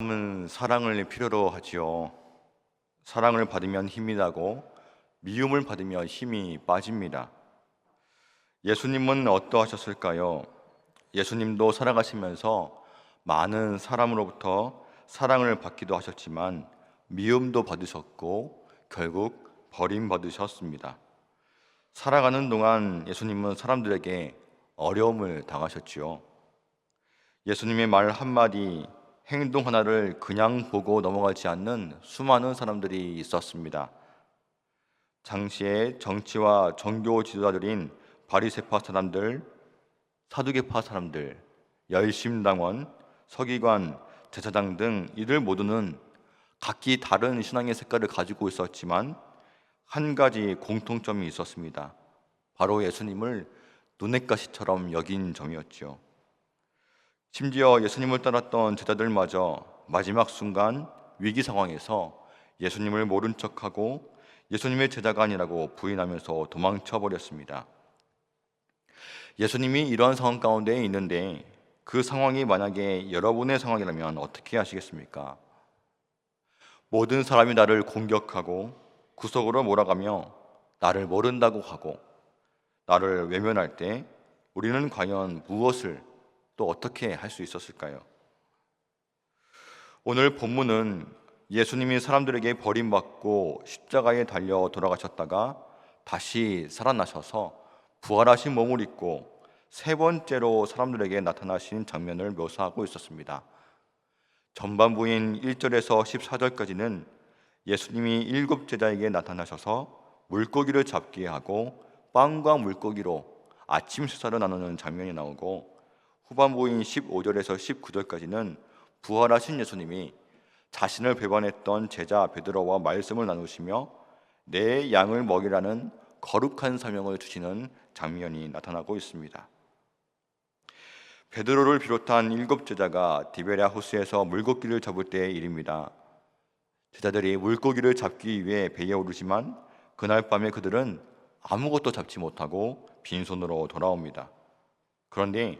마음은 사랑을 필요로 하지요. 사랑을 받으면 힘이 나고 미움을 받으면 힘이 빠집니다. 예수님은 어떠하셨을까요? 예수님도 살아가시면서 많은 사람으로부터 사랑을 받기도 하셨지만 미움도 받으셨고 결국 버림받으셨습니다. 살아가는 동안 예수님은 사람들에게 어려움을 당하셨지요. 예수님의 말 한마디, 행동 하나를 그냥 보고 넘어가지 않는 수많은 사람들이 있었습니다. 당시에 정치와 종교 지도자들인 바리새파 사람들, 사두개파 사람들, 열심당원, 서기관, 제사장 등 이들 모두는 각기 다른 신앙의 색깔을 가지고 있었지만 한 가지 공통점이 있었습니다. 바로 예수님을 눈엣가시처럼 여긴 점이었죠. 심지어 예수님을 따랐던 제자들마저 마지막 순간 위기 상황에서 예수님을 모른 척하고 예수님의 제자가 아니라고 부인하면서 도망쳐 버렸습니다. 예수님이 이러한 상황 가운데 있는데 그 상황이 만약에 여러분의 상황이라면 어떻게 하시겠습니까? 모든 사람이 나를 공격하고 구석으로 몰아가며 나를 모른다고 하고 나를 외면할 때 우리는 과연 무엇을 또 어떻게 할 수 있었을까요? 오늘 본문은 예수님이 사람들에게 버림받고 십자가에 달려 돌아가셨다가 다시 살아나셔서 부활하신 몸을 입고 세 번째로 사람들에게 나타나신 장면을 묘사하고 있었습니다. 전반부인 1절에서 14절까지는 예수님이 7 제자에게 나타나셔서 물고기를 잡게 하고 빵과 물고기로 아침 식사를 나누는 장면이 나오고, 후반부인 15절에서 19절까지는 부활하신 예수님이 자신을 배반했던 제자 베드로와 말씀을 나누시며 내 양을 먹이라는 거룩한 사명을 주시는 장면이 나타나고 있습니다. 베드로를 비롯한 7 제자가 디베랴 호수에서 물고기를 잡을 때의 일입니다. 제자들이 물고기를 잡기 위해 배에 오르지만 그날 밤에 그들은 아무것도 잡지 못하고 빈손으로 돌아옵니다. 그런데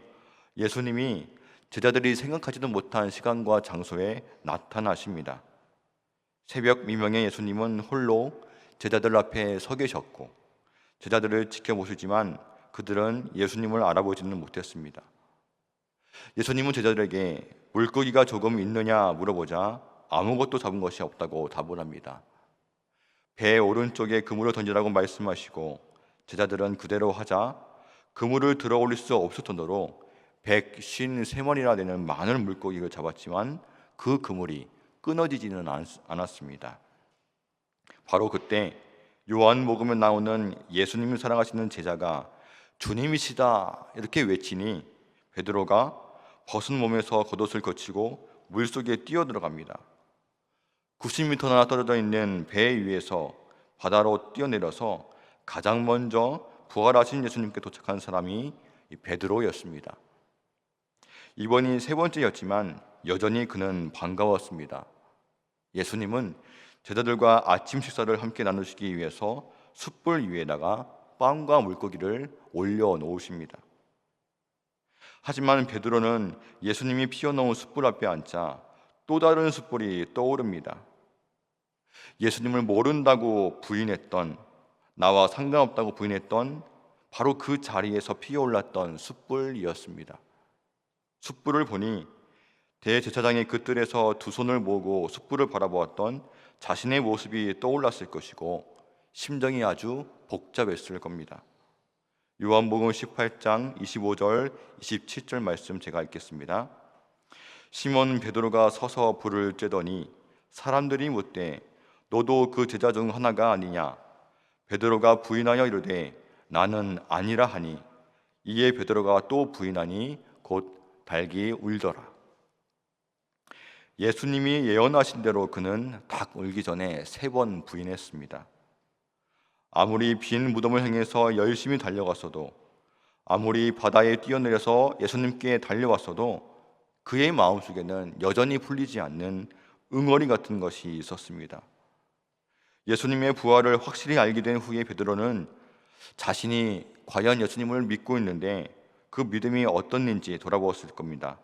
예수님이 제자들이 생각하지도 못한 시간과 장소에 나타나십니다. 새벽 미명에 예수님은 홀로 제자들 앞에 서 계셨고 제자들을 지켜보시지만 그들은 예수님을 알아보지는 못했습니다. 예수님은 제자들에게 물고기가 조금 있느냐 물어보자 아무것도 잡은 것이 없다고 답을 합니다. 배 오른쪽에 그물을 던지라고 말씀하시고 제자들은 그대로 하자 그물을 들어 올릴 수 없을 정도로 153마리나 되는 많은 물고기를 잡았지만 그 그물이 끊어지지는 않았습니다. 바로 그때 요한복음에 나오는 예수님을 사랑하시는 제자가 주님이시다 이렇게 외치니 베드로가 벗은 몸에서 겉옷을 거치고 물속에 뛰어들어갑니다. 90m나 떨어져 있는 배 위에서 바다로 뛰어내려서 가장 먼저 부활하신 예수님께 도착한 사람이 베드로였습니다. 이번이 세 번째였지만 여전히 그는 반가웠습니다. 예수님은 제자들과 아침 식사를 함께 나누시기 위해서 숯불 위에다가 빵과 물고기를 올려놓으십니다. 하지만 베드로는 예수님이 피워놓은 숯불 앞에 앉자 또 다른 숯불이 떠오릅니다. 예수님을 모른다고 부인했던, 나와 상관없다고 부인했던 바로 그 자리에서 피어올랐던 숯불이었습니다. 숯불을 보니 대제사장의 그 뜰에서 두 손을 모으고 숯불을 바라보았던 자신의 모습이 떠올랐을 것이고 심정이 아주 복잡했을 겁니다. 요한복음 18장 25절 27절 말씀 제가 읽겠습니다. 시몬 베드로가 서서 불을 쬐더니 사람들이 묻되 너도 그 제자 중 하나가 아니냐? 베드로가 부인하여 이르되 나는 아니라 하니 이에 베드로가 또 부인하니 곧 닭이 울더라. 예수님이 예언하신 대로 그는 닭 울기 전에 3번 부인했습니다. 아무리 빈 무덤을 향해서 열심히 달려갔어도, 아무리 바다에 뛰어내려서 예수님께 달려왔어도 그의 마음속에는 여전히 풀리지 않는 응어리 같은 것이 있었습니다. 예수님의 부활을 확실히 알게 된 후에 베드로는 자신이 과연 예수님을 믿고 있는데 그 믿음이 어떻는지 돌아보았을 겁니다.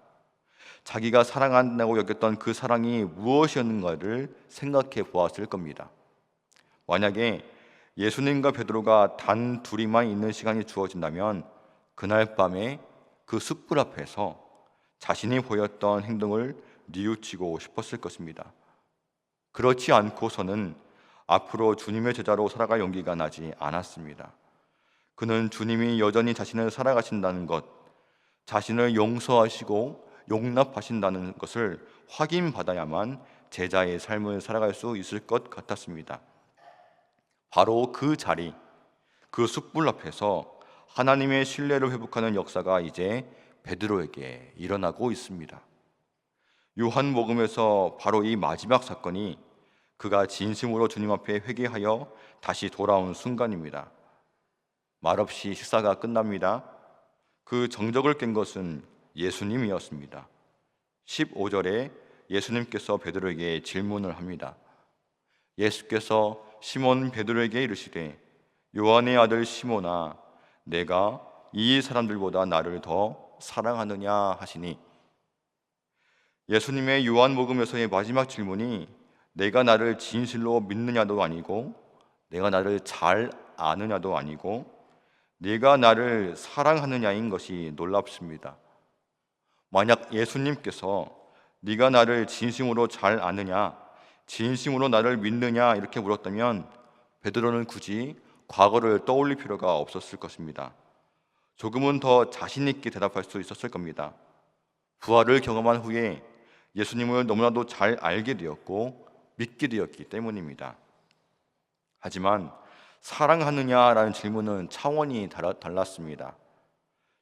자기가 사랑한다고 여겼던 그 사랑이 무엇이었는가를 생각해 보았을 겁니다. 만약에 예수님과 베드로가 단 둘이만 있는 시간이 주어진다면 그날 밤에 그 숯불 앞에서 자신이 보였던 행동을 뉘우치고 싶었을 것입니다. 그렇지 않고서는 앞으로 주님의 제자로 살아갈 용기가 나지 않았습니다. 그는 주님이 여전히 자신을 살아가신다는 것, 자신을 용서하시고 용납하신다는 것을 확인받아야만 제자의 삶을 살아갈 수 있을 것 같았습니다. 바로 그 자리, 그 숯불 앞에서 하나님의 신뢰를 회복하는 역사가 이제 베드로에게 일어나고 있습니다. 요한복음에서 바로 이 마지막 사건이 그가 진심으로 주님 앞에 회개하여 다시 돌아온 순간입니다. 말없이 식사가 끝납니다. 그 정적을 깬 것은 예수님이었습니다. 15절에 예수님께서 베드로에게 질문을 합니다. 예수께서 시몬 베드로에게 이르시되 요한의 아들 시몬아 내가 이 사람들보다 나를 더 사랑하느냐 하시니, 예수님의 요한복음에서의 마지막 질문이 내가 나를 진실로 믿느냐도 아니고 내가 나를 잘 아느냐도 아니고 네가 나를 사랑하느냐인 것이 놀랍습니다. 만약 예수님께서 네가 나를 진심으로 잘 아느냐, 진심으로 나를 믿느냐 이렇게 물었다면 베드로는 굳이 과거를 떠올릴 필요가 없었을 것입니다. 조금은 더 자신 있게 대답할 수 있었을 겁니다. 부활을 경험한 후에 예수님을 너무나도 잘 알게 되었고 믿게 되었기 때문입니다. 하지만 사랑하느냐라는 질문은 차원이 달랐습니다.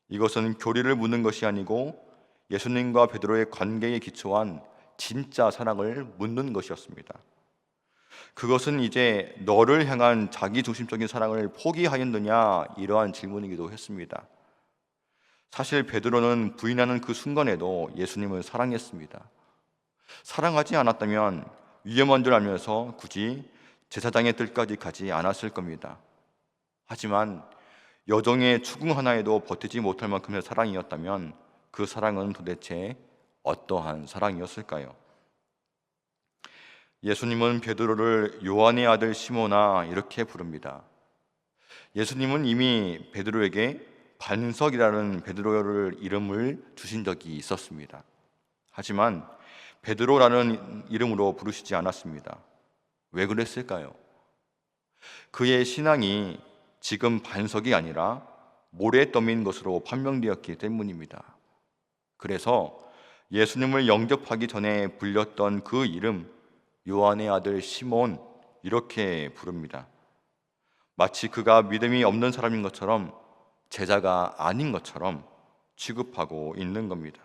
이것은 교리를 묻는 것이 아니고 예수님과 베드로의 관계에 기초한 진짜 사랑을 묻는 것이었습니다. 그것은 이제 너를 향한 자기중심적인 사랑을 포기하였느냐 이러한 질문이기도 했습니다. 사실 베드로는 부인하는 그 순간에도 예수님을 사랑했습니다. 사랑하지 않았다면 위험한 줄 알면서 굳이 제사장의 뜰까지 가지 않았을 겁니다. 하지만 여종의 추궁 하나에도 버티지 못할 만큼의 사랑이었다면 그 사랑은 도대체 어떠한 사랑이었을까요? 예수님은 베드로를 요한의 아들 시몬아 이렇게 부릅니다. 예수님은 이미 베드로에게 반석이라는 베드로를 이름을 주신 적이 있었습니다. 하지만 베드로라는 이름으로 부르시지 않았습니다. 왜 그랬을까요? 그의 신앙이 지금 반석이 아니라 모래더미인 것으로 판명되었기 때문입니다. 그래서 예수님을 영접하기 전에 불렸던 그 이름 요한의 아들 시몬 이렇게 부릅니다. 마치 그가 믿음이 없는 사람인 것처럼, 제자가 아닌 것처럼 취급하고 있는 겁니다.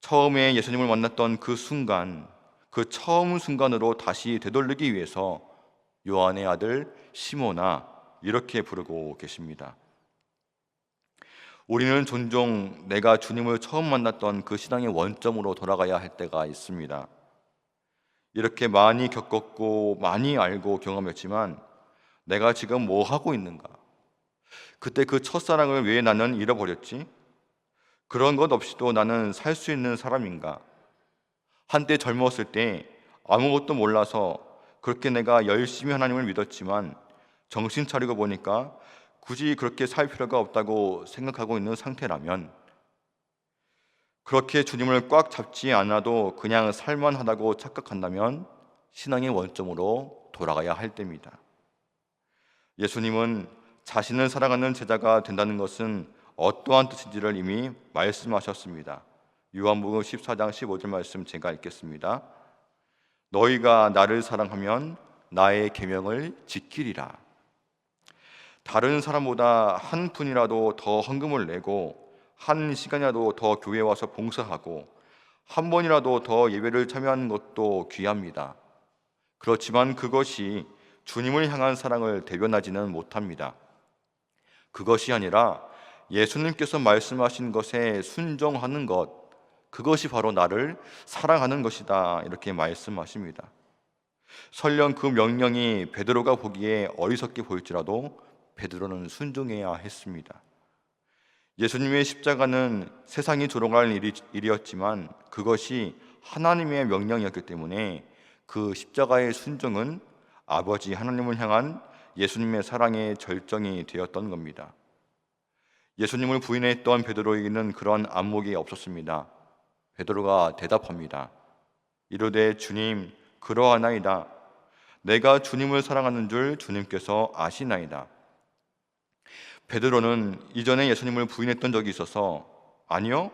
처음에 예수님을 만났던 그 순간, 그 처음 순간으로 다시 되돌리기 위해서 요한의 아들 시몬아 이렇게 부르고 계십니다. 우리는 종종 내가 주님을 처음 만났던 그 신앙의 원점으로 돌아가야 할 때가 있습니다. 이렇게 많이 겪었고 많이 알고 경험했지만 내가 지금 뭐 하고 있는가? 그때 그 첫사랑을 왜 나는 잃어버렸지? 그런 것 없이도 나는 살 수 있는 사람인가? 한때 젊었을 때 아무것도 몰라서 그렇게 내가 열심히 하나님을 믿었지만 정신 차리고 보니까 굳이 그렇게 살 필요가 없다고 생각하고 있는 상태라면, 그렇게 주님을 꽉 잡지 않아도 그냥 살만하다고 착각한다면 신앙의 원점으로 돌아가야 할 때입니다. 예수님은 자신을 사랑하는 제자가 된다는 것은 어떠한 뜻인지를 이미 말씀하셨습니다. 요한복음 14장 15절 말씀 제가 읽겠습니다. 너희가 나를 사랑하면 나의 계명을 지키리라. 다른 사람보다 한 푼이라도 더 헌금을 내고 한 시간이라도 더 교회에 와서 봉사하고 한 번이라도 더 예배를 참여하는 것도 귀합니다. 그렇지만 그것이 주님을 향한 사랑을 대변하지는 못합니다. 그것이 아니라 예수님께서 말씀하신 것에 순종하는 것, 그것이 바로 나를 사랑하는 것이다 이렇게 말씀하십니다. 설령 그 명령이 베드로가 보기에 어리석게 보일지라도 베드로는 순종해야 했습니다. 예수님의 십자가는 세상이 조롱할 일이었지만 그것이 하나님의 명령이었기 때문에 그 십자가의 순종은 아버지 하나님을 향한 예수님의 사랑의 절정이 되었던 겁니다. 예수님을 부인했던 베드로에게는 그런 안목이 없었습니다. 베드로가 대답합니다. 이르되 주님, 그러하나이다. 내가 주님을 사랑하는 줄 주님께서 아시나이다. 베드로는 이전에 예수님을 부인했던 적이 있어서 아니요,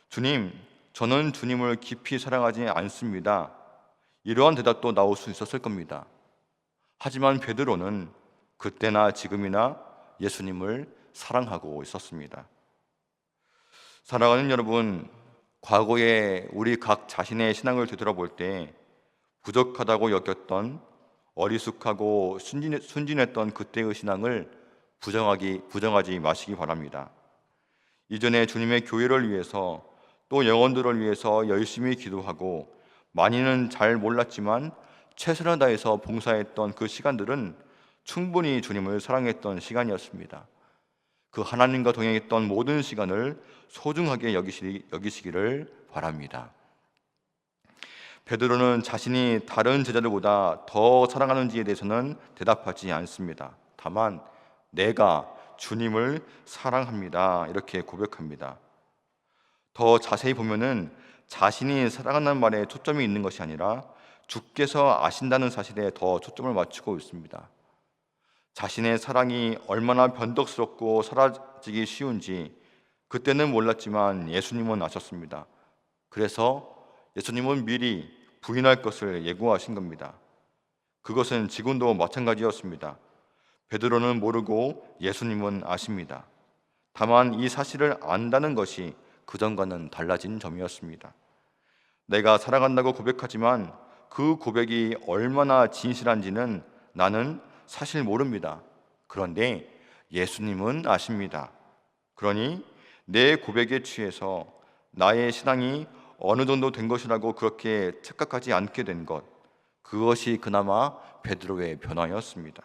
주님, 저는 주님을 깊이 사랑하지 않습니다. 이러한 대답도 나올 수 있었을 겁니다. 하지만 베드로는 그때나 지금이나 예수님을 사랑하고 있었습니다. 사랑하는 여러분, 과거에 우리 각 자신의 신앙을 되돌아볼 때 부족하다고 여겼던 어리숙하고 순진했던 그때의 신앙을 부정하지 마시기 바랍니다. 이전에 주님의 교회를 위해서 또 영혼들을 위해서 열심히 기도하고 많이는 잘 몰랐지만 최선을 다해서 봉사했던 그 시간들은 충분히 주님을 사랑했던 시간이었습니다. 그 하나님과 동행했던 모든 시간을 소중하게 여기시기를 바랍니다. 베드로는 자신이 다른 제자들보다 더 사랑하는지에 대해서는 대답하지 않습니다. 다만 내가 주님을 사랑합니다, 이렇게 고백합니다. 더 자세히 보면은 자신이 사랑한다는 말에 초점이 있는 것이 아니라 주께서 아신다는 사실에 더 초점을 맞추고 있습니다. 자신의 사랑이 얼마나 변덕스럽고 사라지기 쉬운지 그때는 몰랐지만 예수님은 아셨습니다. 그래서 예수님은 미리 부인할 것을 예고하신 겁니다. 그것은 지금도 마찬가지였습니다. 베드로는 모르고 예수님은 아십니다. 다만 이 사실을 안다는 것이 그전과는 달라진 점이었습니다. 내가 사랑한다고 고백하지만 그 고백이 얼마나 진실한지는 나는 사실 모릅니다. 그런데 예수님은 아십니다. 그러니 내 고백에 취해서 나의 신앙이 어느 정도 된 것이라고 그렇게 착각하지 않게 된 것, 그것이 그나마 베드로의 변화였습니다.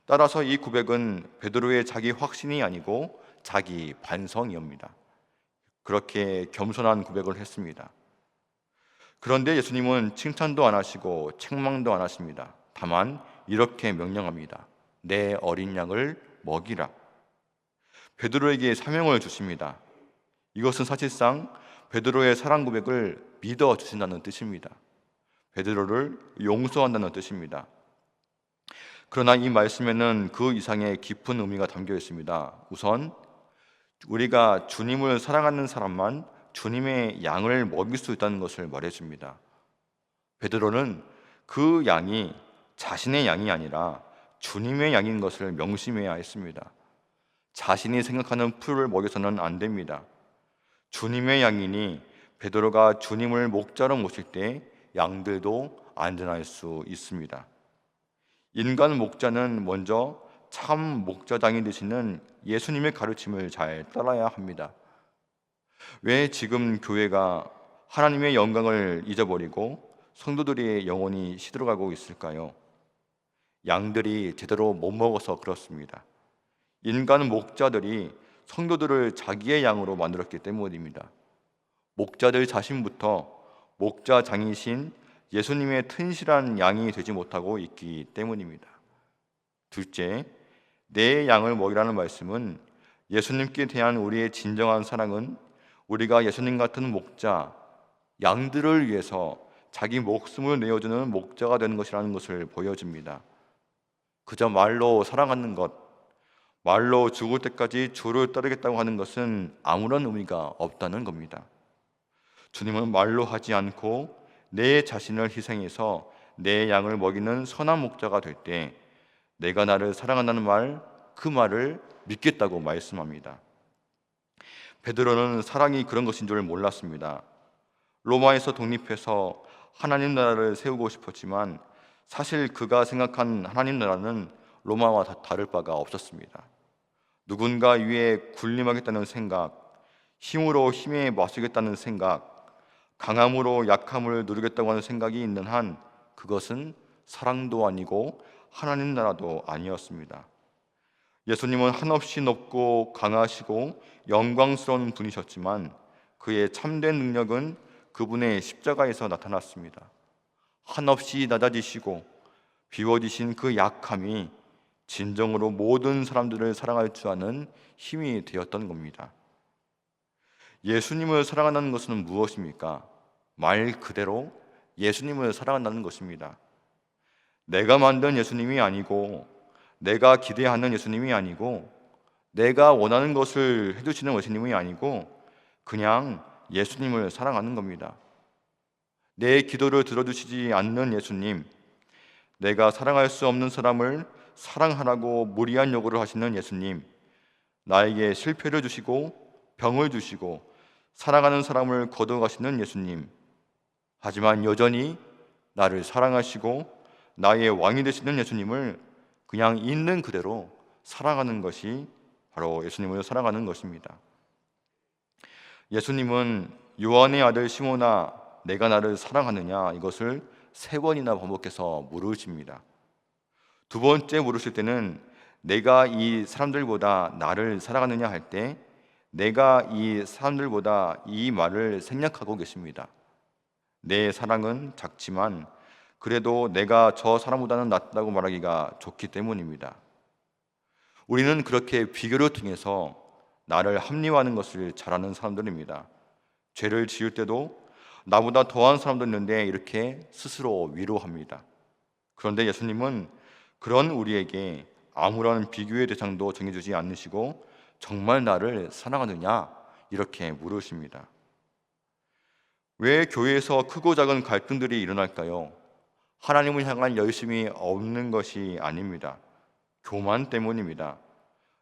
따라서 이 고백은 베드로의 자기 확신이 아니고 자기 반성이옵니다. 그렇게 겸손한 고백을 했습니다. 그런데 예수님은 칭찬도 안 하시고 책망도 안 하십니다. 다만 이렇게 명령합니다. 내 어린 양을 먹이라. 베드로에게 사명을 주십니다. 이것은 사실상 베드로의 사랑 고백을 믿어 주신다는 뜻입니다. 베드로를 용서한다는 뜻입니다. 그러나 이 말씀에는 그 이상의 깊은 의미가 담겨 있습니다. 우선 우리가 주님을 사랑하는 사람만 주님의 양을 먹일 수 있다는 것을 말해줍니다. 베드로는 그 양이 자신의 양이 아니라 주님의 양인 것을 명심해야 했습니다. 자신이 생각하는 풀을 먹여서는 안 됩니다. 주님의 양이니 베드로가 주님을 목자로 모실 때 양들도 안전할 수 있습니다. 인간 목자는 먼저 참 목자장이 되시는 예수님의 가르침을 잘 따라야 합니다. 왜 지금 교회가 하나님의 영광을 잊어버리고 성도들의 영혼이 시들어가고 있을까요? 양들이 제대로 못 먹어서 그렇습니다. 인간 목자들이 성도들을 자기의 양으로 만들었기 때문입니다. 목자들 자신부터 목자장이신 예수님의 튼실한 양이 되지 못하고 있기 때문입니다. 둘째, 내 양을 먹이라는 말씀은 예수님께 대한 우리의 진정한 사랑은 우리가 예수님 같은 목자, 양들을 위해서 자기 목숨을 내어주는 목자가 되는 것이라는 것을 보여줍니다. 그저 말로 사랑하는 것, 말로 죽을 때까지 주를 따르겠다고 하는 것은 아무런 의미가 없다는 겁니다. 주님은 말로 하지 않고 내 자신을 희생해서 내 양을 먹이는 선한 목자가 될 때 내가 나를 사랑한다는 말, 그 말을 믿겠다고 말씀합니다. 베드로는 사랑이 그런 것인 줄 몰랐습니다. 로마에서 독립해서 하나님 나라를 세우고 싶었지만 사실 그가 생각한 하나님 나라는 로마와 다를 바가 없었습니다. 누군가 위에 군림하겠다는 생각, 힘으로 힘에 맞서겠다는 생각, 강함으로 약함을 누리겠다고 하는 생각이 있는 한 그것은 사랑도 아니고 하나님 나라도 아니었습니다. 예수님은 한없이 높고 강하시고 영광스러운 분이셨지만 그의 참된 능력은 그분의 십자가에서 나타났습니다. 한없이 낮아지시고 비워지신 그 약함이 진정으로 모든 사람들을 사랑할 줄 아는 힘이 되었던 겁니다. 예수님을 사랑한다는 것은 무엇입니까? 말 그대로 예수님을 사랑한다는 것입니다. 내가 만든 예수님이 아니고, 내가 기대하는 예수님이 아니고, 내가 원하는 것을 해주시는 예수님이 아니고, 그냥 예수님을 사랑하는 겁니다. 내 기도를 들어주시지 않는 예수님, 내가 사랑할 수 없는 사람을 사랑하라고 무리한 요구를 하시는 예수님, 나에게 실패를 주시고 병을 주시고 사랑하는 사람을 거둬가시는 예수님, 하지만 여전히 나를 사랑하시고 나의 왕이 되시는 예수님을 그냥 있는 그대로 사랑하는 것이 바로 예수님을 사랑하는 것입니다. 예수님은 요한의 아들 시몬아, 내가 나를 사랑하느냐, 이것을 3번이나 반복해서 물으십니다. 2번째 물으실 때는 내가 이 사람들보다 나를 사랑하느냐 할 때 내가 이 사람들보다 이 말을 생략하고 계십니다. 내 사랑은 작지만 그래도 내가 저 사람보다는 낫다고 말하기가 좋기 때문입니다. 우리는 그렇게 비교를 통해서 나를 합리화하는 것을 잘하는 사람들입니다. 죄를 지을 때도 나보다 더한 사람도 있는데 이렇게 스스로 위로합니다. 그런데 예수님은 그런 우리에게 아무런 비교의 대상도 정해주지 않으시고 정말 나를 사랑하느냐 이렇게 물으십니다. 왜 교회에서 크고 작은 갈등들이 일어날까요? 하나님을 향한 열심이 없는 것이 아닙니다. 교만 때문입니다.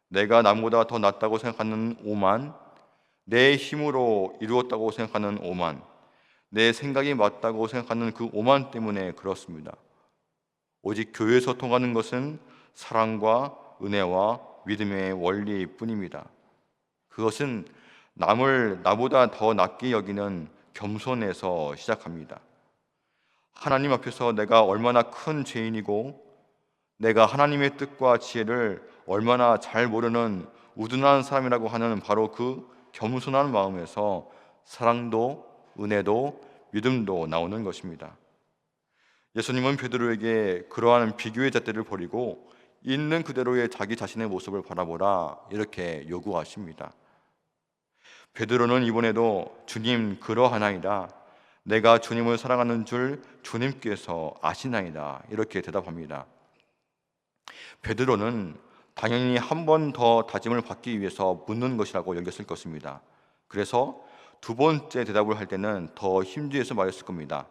내가 남보다 더 낫다고 생각하는 오만, 내 힘으로 이루었다고 생각하는 오만, 내 생각이 맞다고 생각하는 그 오만 때문에 그렇습니다. 오직 교회에서 통하는 것은 사랑과 은혜와 믿음의 원리뿐입니다. 그것은 남을 나보다 더 낫게 여기는 겸손에서 시작합니다. 하나님 앞에서 내가 얼마나 큰 죄인이고 내가 하나님의 뜻과 지혜를 얼마나 잘 모르는 우둔한 사람이라고 하는 바로 그 겸손한 마음에서 사랑도 은혜도 믿음도 나오는 것입니다. 예수님은 베드로에게 그러한 비교의 잣대를 버리고 있는 그대로의 자기 자신의 모습을 바라보라 이렇게 요구하십니다. 베드로는 이번에도 주님 그러하나이다, 내가 주님을 사랑하는 줄 주님께서 아시나이다 이렇게 대답합니다. 베드로는 당연히 한 번 더 다짐을 받기 위해서 묻는 것이라고 여겼을 것입니다. 그래서 2번째 대답을 할 때는 더 힘주어서 말했을 겁니다.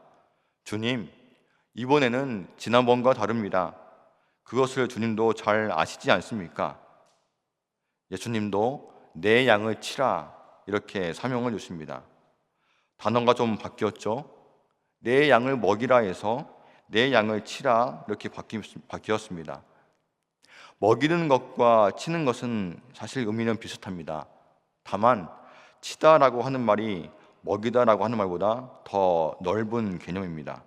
주님, 이번에는 지난번과 다릅니다. 그것을 주님도 잘 아시지 않습니까? 예수님도 내 양을 치라 이렇게 사명을 주십니다. 단어가 좀 바뀌었죠. 내 양을 먹이라 해서 내 양을 치라 이렇게 바뀌었습니다. 먹이는 것과 치는 것은 사실 의미는 비슷합니다. 다만 치다라고 하는 말이 먹이다라고 하는 말보다 더 넓은 개념입니다.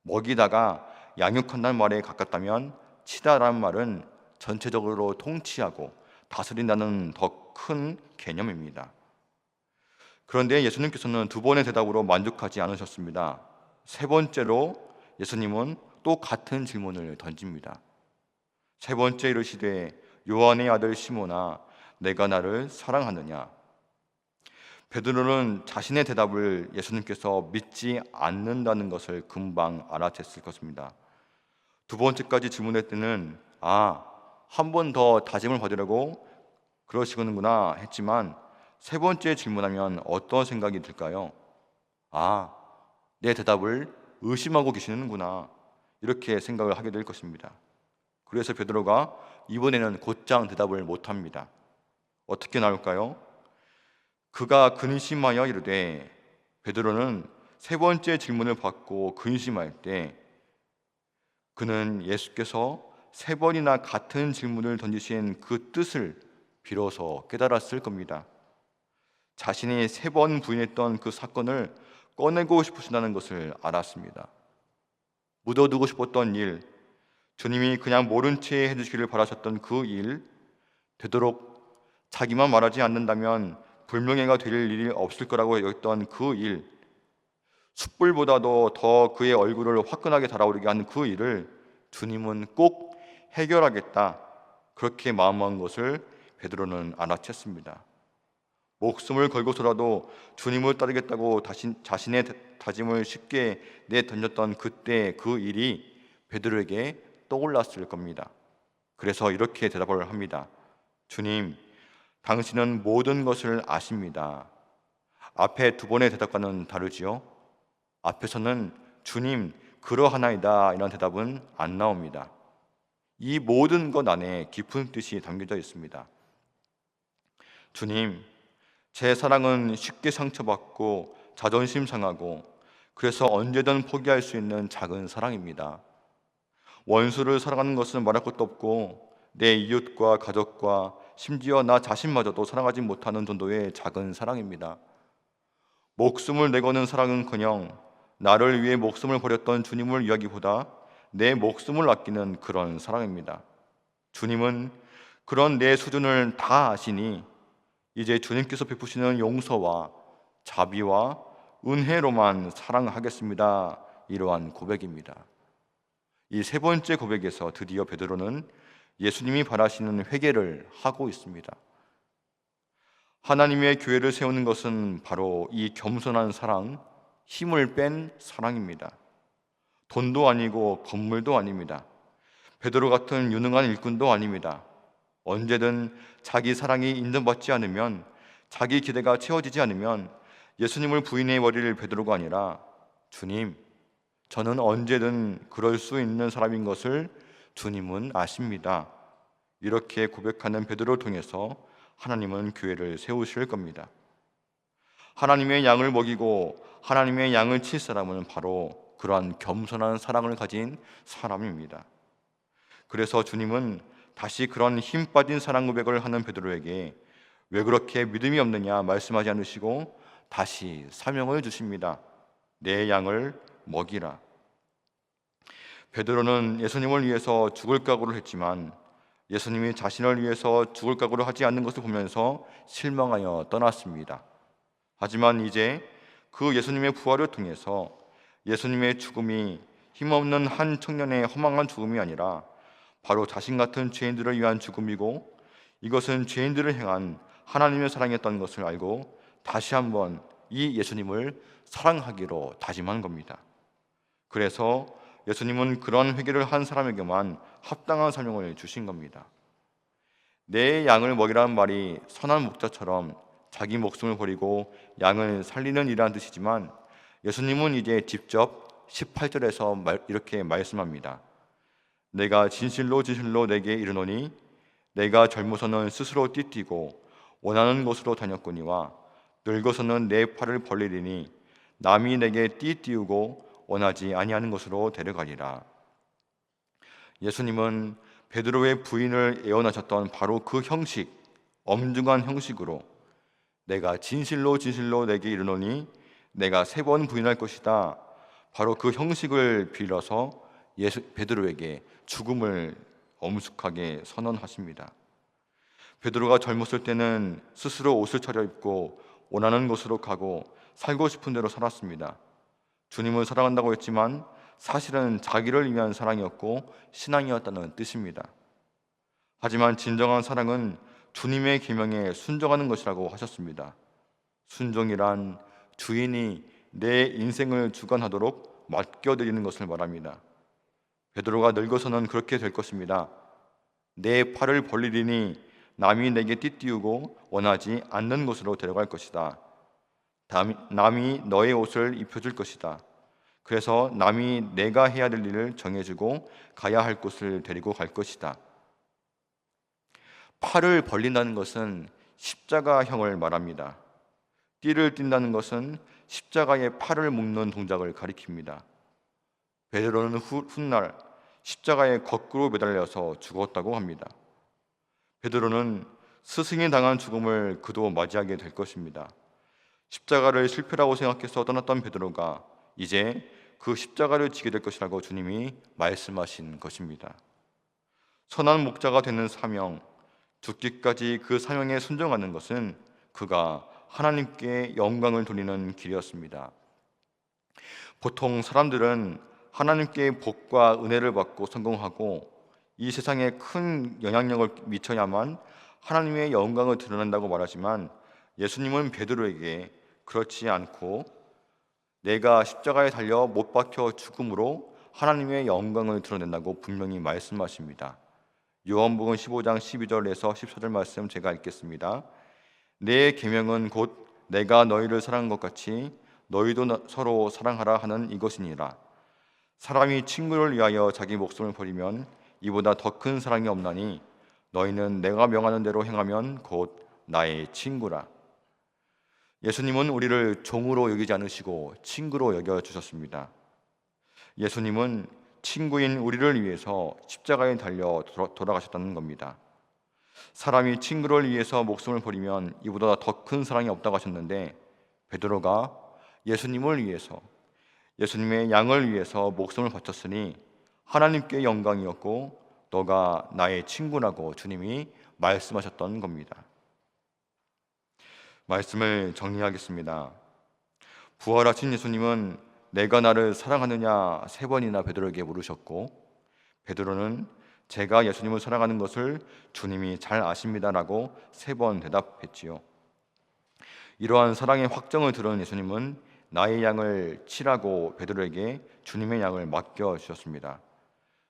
먹이다가 양육한다는 말에 가깝다면 치다라는 말은 전체적으로 통치하고 다스린다는 더 큰 개념입니다. 그런데 예수님께서는 2번의 대답으로 만족하지 않으셨습니다. 3번째로 예수님은 또 같은 질문을 던집니다. 3번째 이르시되 요한의 아들 시몬아, 내가 나를 사랑하느냐? 베드로는 자신의 대답을 예수님께서 믿지 않는다는 것을 금방 알아챘을 것입니다. 2번째까지 질문할 때는 한 번 더 다짐을 받으려고 그러시는구나 했지만 3번째 질문하면 어떤 생각이 들까요? 내 대답을 의심하고 계시는구나 이렇게 생각을 하게 될 것입니다. 그래서 베드로가 이번에는 곧장 대답을 못합니다. 어떻게 나올까요? 그가 근심하여 이르되, 베드로는 3번째 질문을 받고 근심할 때 그는 예수께서 3번이나 같은 질문을 던지신 그 뜻을 비로소 깨달았을 겁니다. 자신이 3번 부인했던 그 사건을 꺼내고 싶으시다는 것을 알았습니다. 묻어두고 싶었던 일, 주님이 그냥 모른 채 해주시기를 바라셨던 그 일, 되도록 자기만 말하지 않는다면 불명예가 될 일이 없을 거라고 여겼던 그 일, 숯불보다도 더 그의 얼굴을 화끈하게 달아오르게 하는 그 일을 주님은 꼭 해결하겠다, 그렇게 마음먹은 것을 베드로는 알아챘습니다. 목숨을 걸고서라도 주님을 따르겠다고 자신의 다짐을 쉽게 내던졌던 그때 그 일이 베드로에게 떠올랐을 겁니다. 그래서 이렇게 대답을 합니다. 주님, 당신은 모든 것을 아십니다. 앞에 두 번의 대답과는 다르지요. 앞에서는 주님, 그러하나이다 이런 대답은 안 나옵니다. 이 모든 것 안에 깊은 뜻이 담겨져 있습니다. 주님, 제 사랑은 쉽게 상처받고 자존심 상하고 그래서 언제든 포기할 수 있는 작은 사랑입니다. 원수를 사랑하는 것은 말할 것도 없고 내 이웃과 가족과 심지어 나 자신마저도 사랑하지 못하는 정도의 작은 사랑입니다. 목숨을 내거는 사랑은커녕 나를 위해 목숨을 버렸던 주님을 위하기보다 내 목숨을 아끼는 그런 사랑입니다. 주님은 그런 내 수준을 다 아시니 이제 주님께서 베푸시는 용서와 자비와 은혜로만 사랑하겠습니다. 이러한 고백입니다. 이 세 번째 고백에서 드디어 베드로는 예수님이 바라시는 회개를 하고 있습니다. 하나님의 교회를 세우는 것은 바로 이 겸손한 사랑, 힘을 뺀 사랑입니다. 돈도 아니고 건물도 아닙니다. 베드로 같은 유능한 일꾼도 아닙니다. 언제든 자기 사랑이 인정받지 않으면, 자기 기대가 채워지지 않으면 예수님을 부인해 버릴 베드로가 아니라 주님, 저는 언제든 그럴 수 있는 사람인 것을 주님은 아십니다. 이렇게 고백하는 베드로를 통해서 하나님은 교회를 세우실 겁니다. 하나님의 양을 먹이고 하나님의 양을 칠 사람은 바로 그러한 겸손한 사랑을 가진 사람입니다. 그래서 주님은 다시 그런 힘 빠진 사랑 고백을 하는 베드로에게 왜 그렇게 믿음이 없느냐 말씀하지 않으시고 다시 사명을 주십니다. 내 양을 먹이라. 베드로는 예수님을 위해서 죽을 각오를 했지만 예수님이 자신을 위해서 죽을 각오를 하지 않는 것을 보면서 실망하여 떠났습니다. 하지만 이제 그 예수님의 부활을 통해서 예수님의 죽음이 힘없는 한 청년의 허망한 죽음이 아니라 바로 자신 같은 죄인들을 위한 죽음이고, 이것은 죄인들을 향한 하나님의 사랑이었던 것을 알고 다시 한번 이 예수님을 사랑하기로 다짐한 겁니다. 그래서 예수님은 그런 회개를 한 사람에게만 합당한 사명을 주신 겁니다. 내 양을 먹이라는 말이 선한 목자처럼 자기 목숨을 버리고 양을 살리는 일이라는 뜻이지만, 예수님은 이제 직접 18절에서 이렇게 말씀합니다. 내가 진실로 진실로 내게 이르노니 내가 젊어서는 스스로 띠뛰고 원하는 곳으로 다녔거니와 늙어서는 내 팔을 벌리리니 남이 내게 띠띠우고 원하지 아니하는 곳으로 데려가리라. 예수님은 베드로의 부인을 예언하셨던 바로 그 형식, 엄중한 형식으로 내가 진실로 진실로 내게 이르노니 내가 3번 부인할 것이다, 바로 그 형식을 빌어서 베드로에게 죽음을 엄숙하게 선언하십니다. 베드로가 젊었을 때는 스스로 옷을 차려입고 원하는 곳으로 가고 살고 싶은 대로 살았습니다. 주님을 사랑한다고 했지만 사실은 자기를 위한 사랑이었고 신앙이었다는 뜻입니다. 하지만 진정한 사랑은 주님의 계명에 순종하는 것이라고 하셨습니다. 순종이란 주인이 내 인생을 주관하도록 맡겨드리는 것을 말합니다. 베드로가 늙어서는 그렇게 될 것입니다. 내 팔을 벌리리니 남이 내게 띠띠우고 원하지 않는 곳으로 데려갈 것이다. 남이 너의 옷을 입혀줄 것이다. 그래서 남이 내가 해야 될 일을 정해주고 가야 할 곳을 데리고 갈 것이다. 팔을 벌린다는 것은 십자가형을 말합니다. 띠를 띈다는 것은 십자가에 팔을 묶는 동작을 가리킵니다. 베드로는 훗날 십자가에 거꾸로 매달려서 죽었다고 합니다. 베드로는 스승이 당한 죽음을 그도 맞이하게 될 것입니다. 십자가를 실패라고 생각해서 떠났던 베드로가 이제 그 십자가를 지게 될 것이라고 주님이 말씀하신 것입니다. 선한 목자가 되는 사명, 죽기까지 그 사명에 순종하는 것은 그가 하나님께 영광을 돌리는 길이었습니다. 보통 사람들은 하나님께 복과 은혜를 받고 성공하고 이 세상에 큰 영향력을 미쳐야만 하나님의 영광을 드러낸다고 말하지만, 예수님은 베드로에게 그렇지 않고 내가 십자가에 달려 못 박혀 죽음으로 하나님의 영광을 드러낸다고 분명히 말씀하십니다. 요한복음 15장 12절에서 14절 말씀 제가 읽겠습니다. 내 계명은 곧 내가 너희를 사랑한 것 같이 너희도 서로 사랑하라 하는 이것이니라. 사람이 친구를 위하여 자기 목숨을 버리면 이보다 더 큰 사랑이 없나니 너희는 내가 명하는 대로 행하면 곧 나의 친구라. 예수님은 우리를 종으로 여기지 않으시고 친구로 여겨주셨습니다. 예수님은 친구인 우리를 위해서 십자가에 달려 돌아가셨다는 겁니다. 사람이 친구를 위해서 목숨을 버리면 이보다 더 큰 사랑이 없다고 하셨는데, 베드로가 예수님을 위해서, 예수님의 양을 위해서 목숨을 바쳤으니 하나님께 영광이었고 너가 나의 친구라고 주님이 말씀하셨던 겁니다. 말씀을 정리하겠습니다. 부활하신 예수님은 내가 나를 사랑하느냐 3번이나 베드로에게 물으셨고, 베드로는 제가 예수님을 사랑하는 것을 주님이 잘 아십니다라고 3번 대답했지요. 이러한 사랑의 확정을 들은 예수님은 나의 양을 치라고 베드로에게 주님의 양을 맡겨 주셨습니다.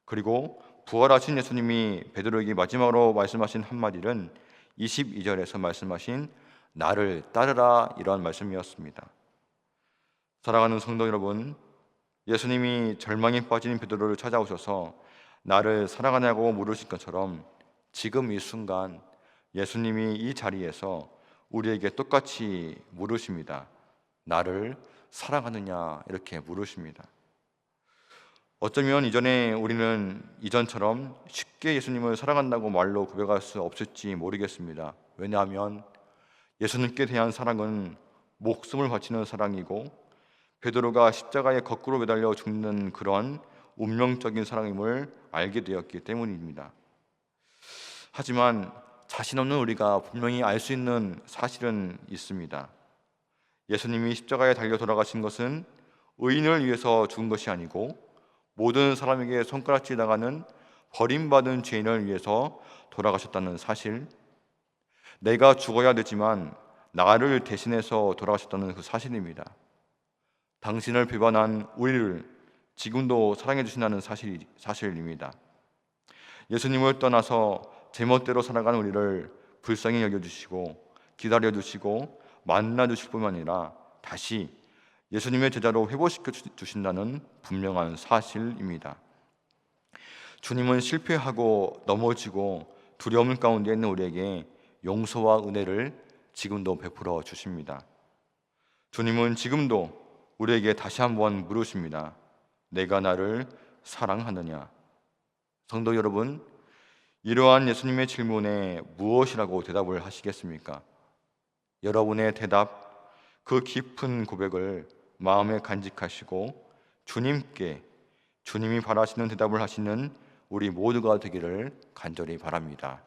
그리고 부활하신 예수님이 베드로에게 마지막으로 말씀하신 한마디는 22절에서 말씀하신 나를 따르라, 이러한 말씀이었습니다. 사랑하는 성도 여러분, 예수님이 절망에 빠진 베드로를 찾아오셔서 나를 사랑하냐고 물으신 것처럼 지금 이 순간 예수님이 이 자리에서 우리에게 똑같이 물으십니다. 나를 사랑하느냐, 이렇게 물으십니다. 어쩌면 이전에 우리는 이전처럼 쉽게 예수님을 사랑한다고 말로 고백할 수 없을지 모르겠습니다. 왜냐하면 예수님께 대한 사랑은 목숨을 바치는 사랑이고 베드로가 십자가에 거꾸로 매달려 죽는 그런 운명적인 사랑임을 알게 되었기 때문입니다. 하지만 자신 없는 우리가 분명히 알 수 있는 사실은 있습니다. 예수님이 십자가에 달려 돌아가신 것은 의인을 위해서 죽은 것이 아니고 모든 사람에게 손가락질 당하는 버림받은 죄인을 위해서 돌아가셨다는 사실, 내가 죽어야 되지만 나를 대신해서 돌아가셨다는 그 사실입니다. 당신을 배반한 우리를 지금도 사랑해 주신다는 사실입니다. 예수님을 떠나서 제멋대로 살아가는 우리를 불쌍히 여겨주시고 기다려주시고 만나주실 뿐만 아니라 다시 예수님의 제자로 회복시켜 주신다는 분명한 사실입니다. 주님은 실패하고 넘어지고 두려움 가운데 있는 우리에게 용서와 은혜를 지금도 베풀어 주십니다. 주님은 지금도 우리에게 다시 한번 물으십니다. 내가 나를 사랑하느냐? 성도 여러분, 이러한 예수님의 질문에 무엇이라고 대답을 하시겠습니까? 여러분의 대답, 그 깊은 고백을 마음에 간직하시고 주님이 바라시는 대답을 하시는 우리 모두가 되기를 간절히 바랍니다.